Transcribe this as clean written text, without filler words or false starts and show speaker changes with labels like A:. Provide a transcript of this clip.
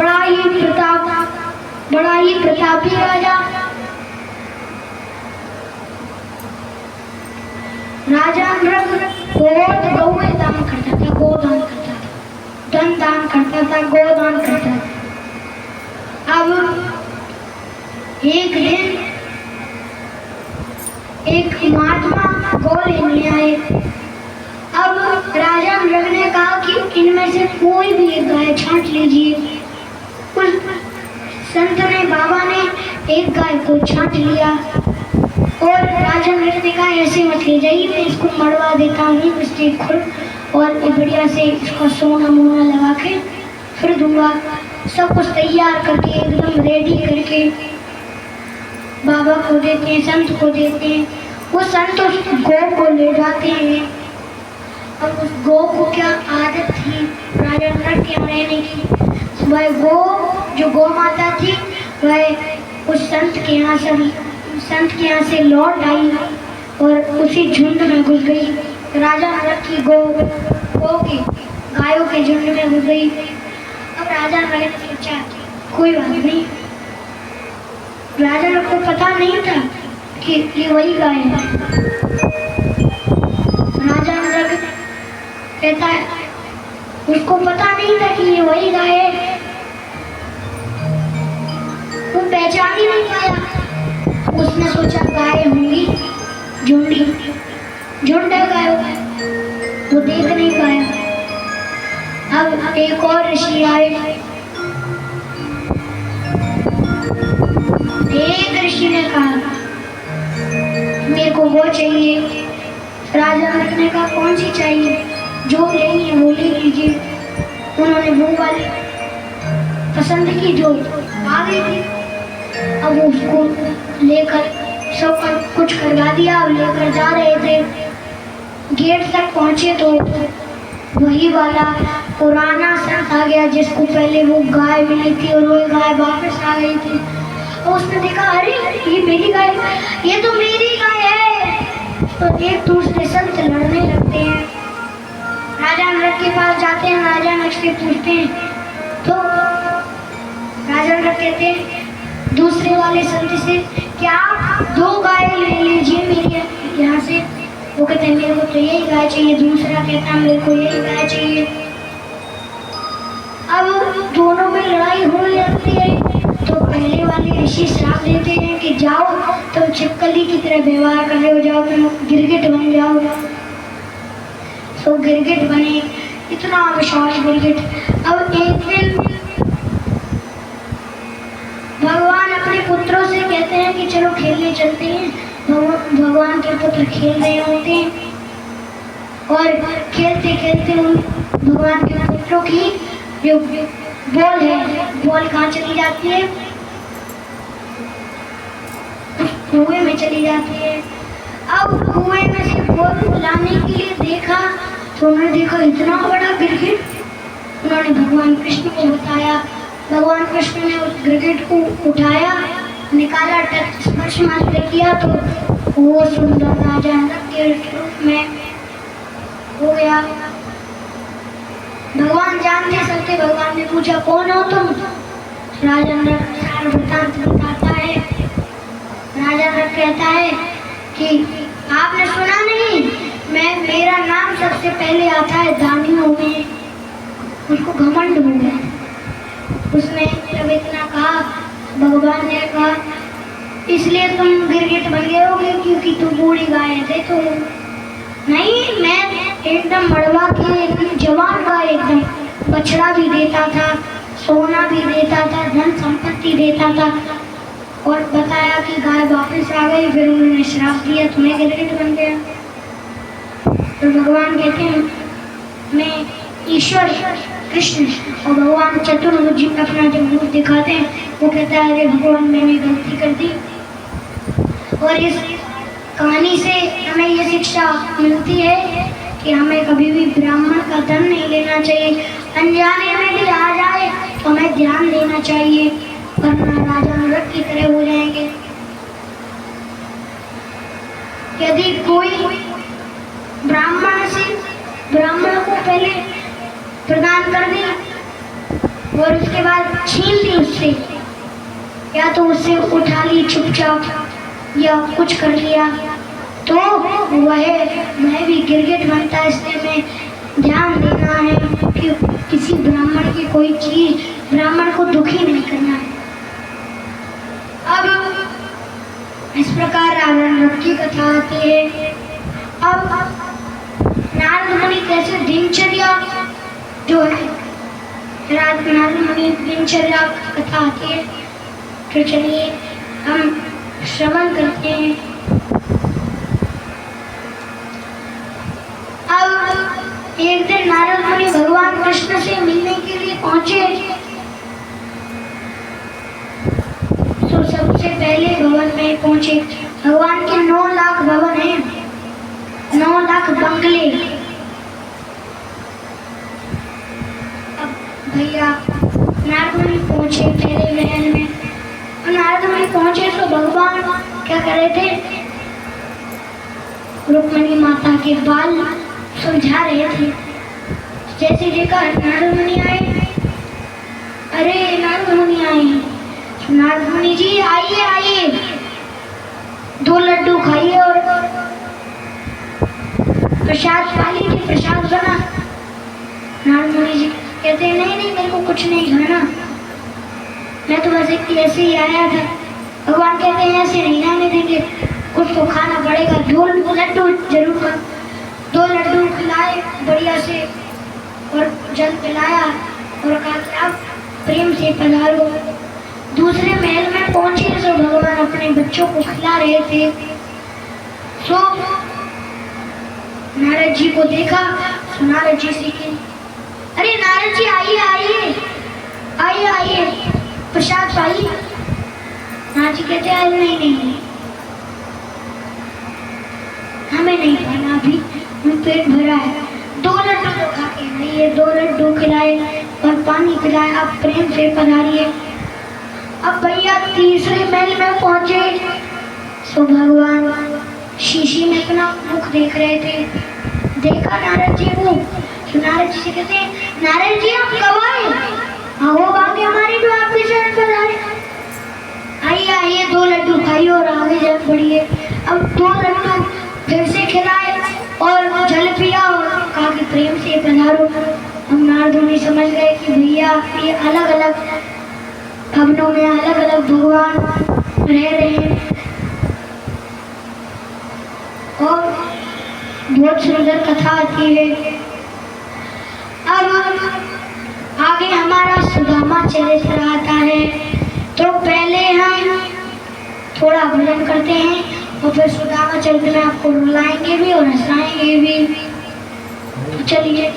A: बड़ा ही प्रतापी राजा नृग बहुत गौएं दान करता था, गोदान करता था, धन दान करता था, गोदान करता था। अब एक दिन एक महात्मा गौ लेने आए। अब राजा नृग ने कहा कि इनमें से कोई भी एक गाय छांट लीजिए। उस संत ने, बाबा ने एक गाय को छांट लिया और राजा नृग ने कहा ऐसे मत ले जाइए, मैं इसको मरवा देता हूँ, इसके खुर और बढ़िया से इसका सोना मोना लगा के फिर दूंगा। सब कुछ तैयार करके एकदम रेडी करके बाबा को देते हैं, संत को देते हैं। वो संत उस गौ को ले जाते हैं। अब उस गौ को क्या आदत थी राजा नृग के रहने की, वह गौ जो गौ माता थी वह उस संत के यहाँ से लौट आई और उसी झुंड में घुस गई। राजा नृग की गौ की गायों के झुंड में घुस गई। अब राजा नृग ने सोचा कोई बात नहीं, राजा नृग को पता नहीं था कि ये वही गाय है। राजा नृग कहता है उसको पता नहीं था कि ये वही गाय है, वो पहचान ही नहीं पाया। उसने सोचा गाय होंगी, झुंड है गायों, वो देख नहीं पाया। अब एक और ऋषि आए। एक ऋषि ने कहा मेरे को वो चाहिए। राजा नृग ने कहा कौन सी चाहिए, जो लेनी है वो ले लीजिए। उन्होंने वो वाली पसंद की जो आ गई थी। अब उसको लेकर सब कुछ करवा दिया। अब लेकर जा रहे थे, गेट तक पहुंचे तो वही वाला पुराना संत आ गया जिसको पहले वो गाय मिली थी और वो गाय वापस आ गई थी। और उसने देखा अरे ये मेरी गाय, ये तो मेरी गाय है। तो एक दूसरे संत लड़ने लगते हैं। राजा नृग के पास जाते हैं, राजा नृग से पूछते हैं तो राजा नृग कहते हैं दूसरे वाले संत से क्या आप 2 गाय ले लीजिए मेरे यहाँ से। वो कहते हैं मेरे को तो यही गाय चाहिए। दूसरा कहता है मेरे को यही गाय चाहिए। अब दोनों में लड़ाई होने लगती है तो पहले वाले ऋषि श्राप देते हैं कि जाओ तुम छिपकली की तरह व्यवहार कर रहे हो, जाओ तुम गिरगिट बन जाओ। तो गिरगिट बने, इतना विशाल गिरगिट। अब एक दिन भगवान अपने पुत्रों से कहते हैं कि चलो खेलने चलते हैं। भगवान के पुत्र खेल रहे होते हैं और खेलते खेलते उन भगवान के पुत्रों की जो बॉल है, बॉल कहाँ चली जाती है, कुएं में चली जाती है। अब कुएं में से बॉल लाने के लिए देखा तो उन्होंने देखा इतना बड़ा गिरगिट। उन्होंने भगवान कृष्ण को बताया। भगवान कृष्ण ने उस गिरगिट को उठाया, निकाला, स्पर्श मात्र किया तो वो सुंदर राजा नृग के रूप में हो गया। भगवान जानते सकते, भगवान ने पूछा कौन हो तुम। राजा नृग सारा वृत्तांत बताता है। राजा नृग कहता है कि आपने सुना नहीं, मेरा नाम सबसे पहले आता है दानियों में। उसको घमंड हो गया। उसने जब इतना कहा, भगवान ने कहा इसलिए तुम गिरगिट बन गए होगे क्योंकि तुम बूढ़ी गाय थे। तो नहीं, मैं एकदम मड़वा के एकदम जवान गाय, एकदम बछड़ा भी देता था, सोना भी देता था, धन संपत्ति देता था। और बताया कि गाय वापस आ गई। फिर उन्होंने श्राप दिया तुम्हें गिरगिट बन गया। तो भगवान कहते हैं मैं ईश्वर कृष्ण और भगवान चतुर्भुज अपना जब रूप दिखाते हैं वो कहता है अरे भगवान मैंने गलती कर दी। और इस कहानी से हमें ये शिक्षा मिलती है कि हमें कभी भी ब्राह्मण का धन नहीं लेना चाहिए। अनजाने में भी आ जाए तो हमें ध्यान देना चाहिए, वरना राजा नृग की तरह हो जाएंगे। यदि कोई ब्राह्मण को पहले प्रदान कर दे, और उसके बाद छीन ली उससे, या तो उससे उठा ली चुपचाप या कुछ कर लिया, तो वह भी गिरगिट बनता है। इसलिए मैं ध्यान देना है कि किसी ब्राह्मण की कोई चीज ब्राह्मण को दुखी नहीं करना है। अब इस प्रकार रावण की कथा आती है। अब नारद मुनि कैसे दिनचर्या जो है, नारद मुनि दिनचर्या कथा आती है, तो चलिए हम श्रवण करते हैं। अब एक दिन नारद मुनि भगवान कृष्ण से मिलने के लिए पहुंचे, तो सबसे पहले भवन में पहुंचे। भगवान के 9 लाख भवन हैं, 9 लाख बंगले। अब भैया नारद मुनि पहुंचे पहले महल में, और नारद मुनि पहुंचे तो भगवान क्या कर रहे थे, रुक्मिणी माता के बाल सुलझा रहे थे। जैसे देखा नारद मुनि आए, अरे नारद मुनि आए, नारद मुनि जी आइए आइए, 2 लड्डू खाइए और प्रसाद खा लीजिए, प्रसाद बना। नारद मुनि जी कहते हैं नहीं नहीं, मेरे को कुछ नहीं खाना, मैं तो बस ऐसे ही आया था। भगवान कहते हैं ऐसे नहीं आने देंगे, कुछ तो खाना पड़ेगा। 2 लड्डू जरूर खा। 2 लड्डू खिलाए बढ़िया से और जल पिलाया और कहा कि आप प्रेम से पधारो। दूसरे महल में पहुंचे तो भगवान अपने बच्चों को खिला रहे थे। सो नारद जी को देखा, तो नारद जी से कहे, अरे नारद जी आइए आइए आइए आइए, प्रसाद पाइए। नारद जी कहते हैं नहीं नहीं, हमें नहीं खाना, अभी पेट भरा है। 2 लड्डू तो खा के नहीं है, 2 लड्डू खिलाए और पानी पिलाया, आप प्रेम से पधारिए। अब भैया तीसरे महल में पहुंचे तो भगवान शीशी में अपना मुख देख रहे थे। देखा नारद जी को, तो नारद जी से कहते हैं नारद जी आप कब आए, आओ आगे हमारी तो आपके शरण पर आए, आइए आइए 2 लड्डू खाइए और आगे जा बढ़िए। अब 2 लड्डू फिर से खिलाए और जल पिया और कहा कि प्रेम से पधारो। हम नारद मुनि समझ गए कि भैया ये अलग अलग भवनों में अलग अलग भगवान रह रहे हैं और बहुत सुंदर कथा आती है। अब आगे हमारा सुदामा चरित्र आता है, तो पहले हम थोड़ा भजन करते हैं और फिर सुदामा चरित्र में आपको रुलाएंगे भी और हंसाएंगे भी। चलिए।